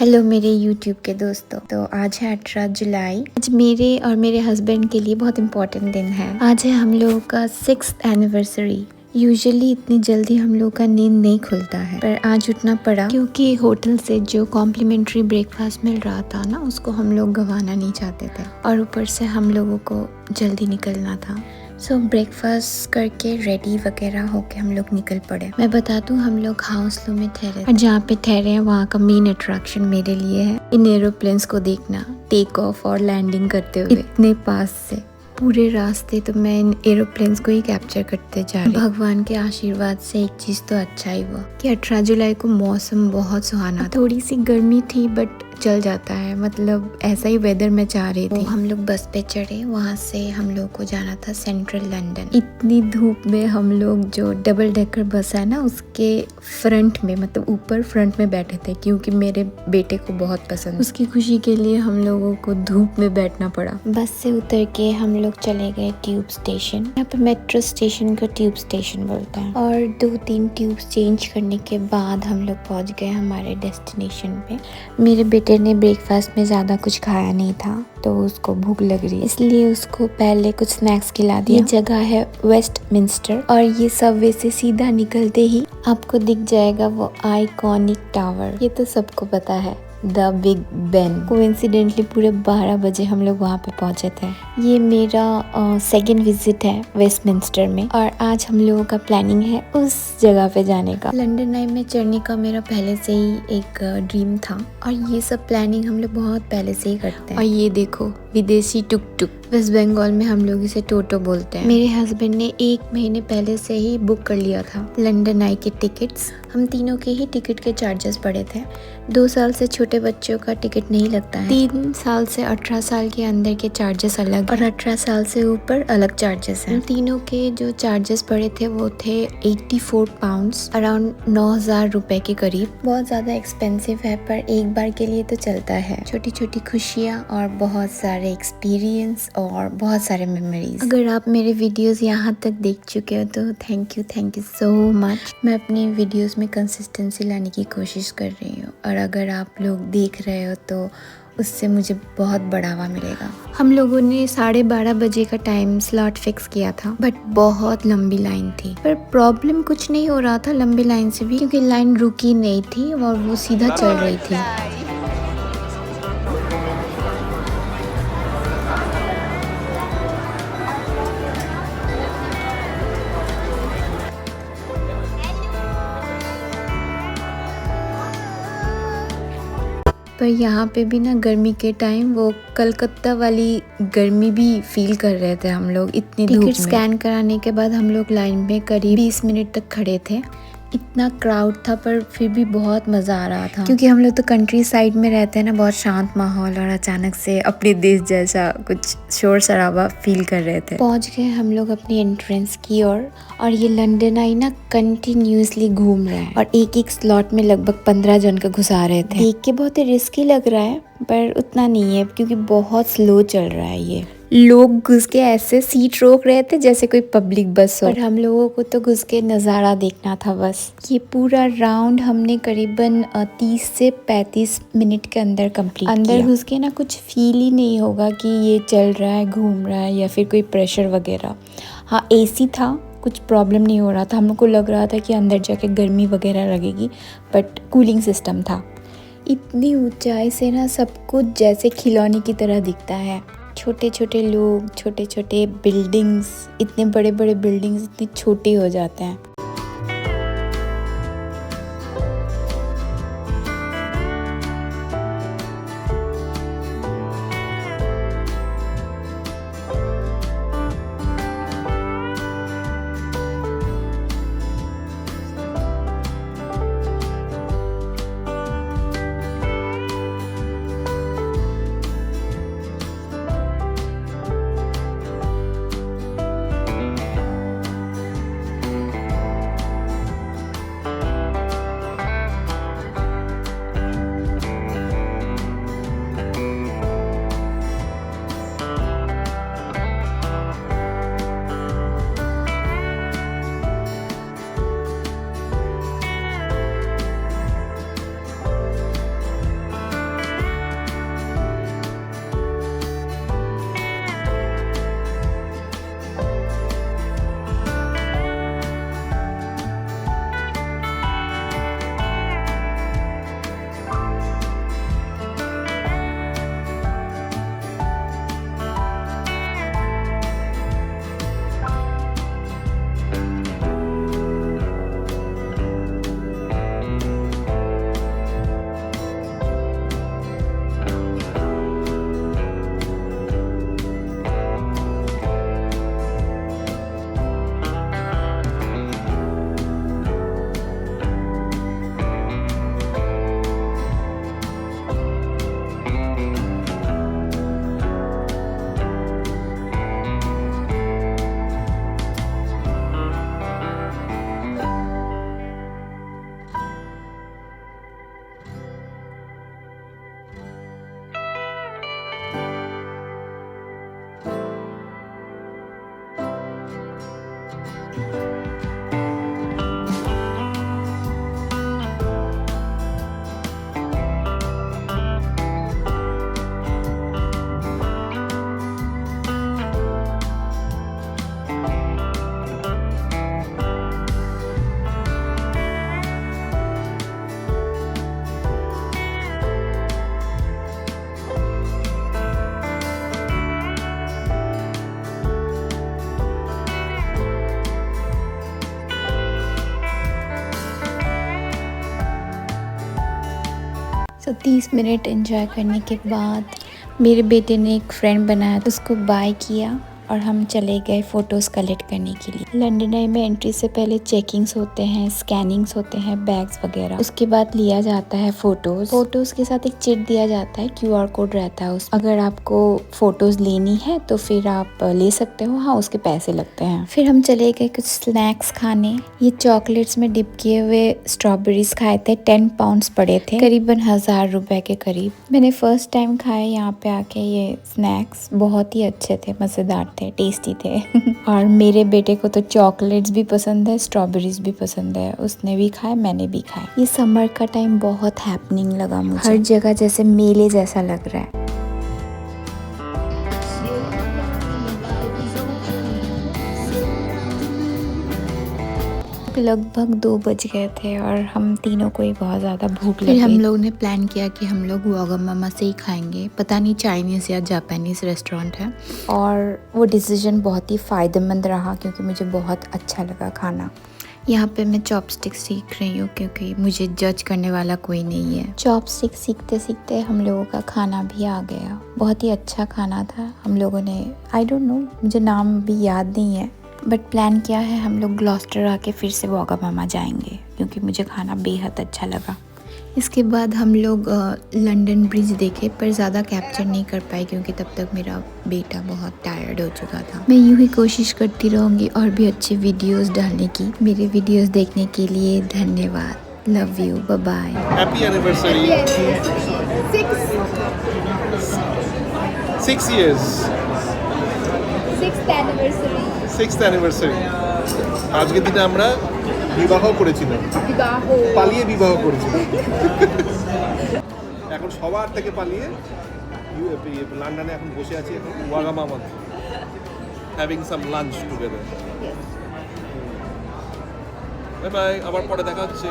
Hello मेरे YouTube के दोस्तों। तो आज है 18 जुलाई। आज मेरे और मेरे हस्बैंड के लिए बहुत इम्पोर्टेंट दिन है। आज है हम लोगों का 6th एनिवर्सरी। यूजुअली इतनी जल्दी हम लोग का नींद नहीं खुलता है, पर आज उठना पड़ा क्योंकि होटल से जो कॉम्प्लीमेंट्री ब्रेकफास्ट मिल रहा था ना, उसको हम लोग गंवाना नहीं चाहते थे और ऊपर से हम लोगों को जल्दी निकलना था। सो ब्रेकफास्ट करके रेडी वगैरह होके हम लोग निकल पड़े। मैं बता दूं, हम लोग हाउसलो में ठहरे और जहाँ पे ठहरे हैं वहाँ का मेन अट्रैक्शन मेरे लिए है इन एरोप्लेन्स को देखना, टेक ऑफ और लैंडिंग करते हुए इतने पास से। पूरे रास्ते तो मैं इन एरोप्लेन्स को ही कैप्चर करते जा रही। भगवान के आशीर्वाद से एक चीज तो अच्छा ही हुआ कि 18 जुलाई को मौसम बहुत सुहाना। थोड़ी सी गर्मी थी बट चल जाता है, मतलब ऐसा ही वेदर मैं चाह रही थी। हम लोग बस पे चढ़े, वहाँ से हम लोग को जाना था सेंट्रल लंदन। इतनी धूप में हम लोग जो डबल डेकर बस है ना, उसके फ्रंट में, मतलब ऊपर फ्रंट में बैठे थे क्योंकि मेरे बेटे को बहुत पसंद। उसकी खुशी के लिए हम लोगों को धूप में बैठना पड़ा। बस से उतर के हम लोग चले गए ट्यूब स्टेशन। यहाँ पे मेट्रो स्टेशन को ट्यूब स्टेशन बोलते हैं। और 2-3 ट्यूब्स चेंज करने के बाद हम लोग पहुँच गए हमारे डेस्टिनेशन पे। मेरे बेटे ने ब्रेकफास्ट में ज़्यादा कुछ खाया नहीं था तो उसको भूख लग रही, इसलिए उसको पहले कुछ स्नैक्स खिला दिया। ये जगह है वेस्टमिंस्टर और ये सबवे से सीधा निकलते ही आपको दिख जाएगा वो आइकॉनिक टावर। ये तो सबको पता है, द बिग बेन। कोइंसिडेंटली पूरे 12 बजे हम लोग वहाँ पे पहुँचे थे। ये मेरा सेकंड विजिट है वेस्टमिंस्टर में और आज हम लोगों का प्लानिंग है उस जगह पे जाने का। लंदन आई में चढ़ने का मेरा पहले से ही एक ड्रीम था और ये सब प्लानिंग हम लोग बहुत पहले से ही करते हैं। और ये देखो, विदेशी टुक टुक, वेस्ट बंगाल में हम लोग इसे टोटो बोलते हैं। मेरे हस्बैंड ने 1 महीने पहले से ही बुक कर लिया था लंदन आई के टिकट्स। हम तीनों के ही टिकट के चार्जेस पड़े थे। 2 साल से छोटे बच्चों का टिकट नहीं लगता है। 3 साल से 18 साल के अंदर के चार्जेस अलग और 18 साल से ऊपर अलग चार्जेस हैं। तीनों के जो चार्जेस पड़े थे वो थे 84 पाउंड्स, अराउंड 9,000 रुपए के करीब। बहुत ज्यादा एक्सपेंसिव है पर एक बार के लिए तो चलता है। छोटी छोटी खुशियाँ और बहुत सारे एक्सपीरियंस और बहुत सारे मेमोरीज। अगर आप मेरे वीडियोस यहाँ तक देख चुके हो तो थैंक यू सो मच। मैं अपनी वीडियोस में कंसिस्टेंसी लाने की कोशिश कर रही हूँ और अगर आप लोग देख रहे हो तो उससे मुझे बहुत बढ़ावा मिलेगा। हम लोगों ने 12:30 बजे का टाइम स्लॉट फिक्स किया था बट बहुत लंबी लाइन थी। पर प्रॉब्लम कुछ नहीं हो रहा था लंबी लाइन से भी, क्योंकि लाइन रुकी नहीं थी और वो सीधा चल रही थी। पर यहाँ पे भी ना गर्मी के टाइम वो कलकत्ता वाली गर्मी भी फील कर रहे थे हम लोग इतनी धूप में। टिकट स्कैन कराने के बाद हम लोग लाइन में करीब 20 मिनट तक खड़े थे। इतना क्राउड था पर फिर भी बहुत मज़ा आ रहा था क्योंकि हम लोग तो कंट्री साइड में रहते हैं ना, बहुत शांत माहौल, और अचानक से अपने देश जैसा कुछ शोर शराबा फील कर रहे थे। पहुंच गए हम लोग अपनी एंट्रेंस की ओर और ये लंदन आई ना कंटिन्यूसली घूम रहा है और एक एक स्लॉट में लगभग 15 जन का घुसा रहे थे। देख के बहुत ही रिस्की लग रहा है पर उतना नहीं है क्योंकि बहुत स्लो चल रहा है। ये लोग घुस के ऐसे सीट रोक रहे थे जैसे कोई पब्लिक बस हो, और हम लोगों को तो घुस के नज़ारा देखना था बस। ये पूरा राउंड हमने करीबन 30 से 35 मिनट के अंदर कंप्लीट किया। अंदर घुस के ना कुछ फील ही नहीं होगा कि ये चल रहा है, घूम रहा है या फिर कोई प्रेशर वगैरह। हाँ, एसी था, कुछ प्रॉब्लम नहीं हो रहा था। हम लोग को लग रहा था कि अंदर जाके गर्मी वगैरह लगेगी बट कूलिंग सिस्टम था। इतनी ऊंचाई से ना सब कुछ जैसे खिलौने की तरह दिखता है। छोटे छोटे लोग, छोटे छोटे बिल्डिंग्स, इतने बड़े बड़े बिल्डिंग्स इतने छोटे हो जाते हैं। सो 30 मिनट एंजॉय करने के बाद मेरे बेटे ने एक फ्रेंड बनाया, उसको बाय किया और हम चले गए फ़ोटोज़ कलेक्ट करने के लिए। लंदन आई में एंट्री से पहले चेकिंग्स होते हैं, स्कैनिंग्स होते हैं, बैग्स वगैरह। उसके बाद लिया जाता है फ़ोटोज़ के साथ एक चिट दिया जाता है, QR कोड रहता है उसमें। अगर आपको फ़ोटोज़ लेनी है तो फिर आप ले सकते हो, हाँ उसके पैसे लगते हैं। फिर हम चले गए कुछ स्नैक्स खाने। ये चॉकलेट्स में डिप किए हुए स्ट्रॉबेरीज खाए थे, 10 पाउंड्स पड़े थे, करीबन 1000 रुपए के करीब। मैंने फर्स्ट टाइम खाए यहाँ पे आके ये स्नैक्स, बहुत ही अच्छे थे, मज़ेदार थे, टेस्टी थे। और मेरे बेटे को तो चॉकलेट्स भी पसंद है, स्ट्रॉबेरीज भी पसंद है, उसने भी खाए, मैंने भी खाए। ये समर का टाइम बहुत हैपनिंग लगा मुझे, हर जगह जैसे मेले जैसा लग रहा है। लगभग 2 बज गए थे और हम तीनों को ही बहुत ज़्यादा भूख लगी। फिर हम लोग ने प्लान किया कि हम लोग वागामामा से ही खाएंगे, पता नहीं चाइनीज़ या जापानीज़ रेस्टोरेंट है। और वो डिसीजन बहुत ही फ़ायदेमंद रहा क्योंकि मुझे बहुत अच्छा लगा खाना। यहाँ पे मैं चॉपस्टिक सीख रही हूँ क्योंकि मुझे जज करने वाला कोई नहीं है। चॉपस्टिक सीखते सीखते हम लोगों का खाना भी आ गया, बहुत ही अच्छा खाना था। हम लोगों ने आई डोंट नो, मुझे नाम भी याद नहीं है, बट प्लान किया है हम लोग ग्लॉस्टर आके फिर से वागामामा जाएंगे क्योंकि मुझे खाना बेहद अच्छा लगा। इसके बाद हम लोग लंदन ब्रिज देखे, पर ज़्यादा कैप्चर नहीं कर पाए क्योंकि तब तक मेरा बेटा बहुत टायर्ड हो चुका था। मैं यूँ ही कोशिश करती रहूँगी और भी अच्छे वीडियोस डालने की। मेरे वीडियोस देखने के लिए धन्यवाद। Love you, bye bye. Happy anniversary. 6 years। 6th anniversary. আজকের দিনে আমরা বিবাহ করেছিলাম, পালিয়ে বিবাহ করেছিলাম। এখন সবার থেকে পালিয়ে লন্ডনে এখন বসে আছি, এখন ওয়াগামামাতে having some lunch together. Bye bye, আবার পরে দেখা হচ্ছে।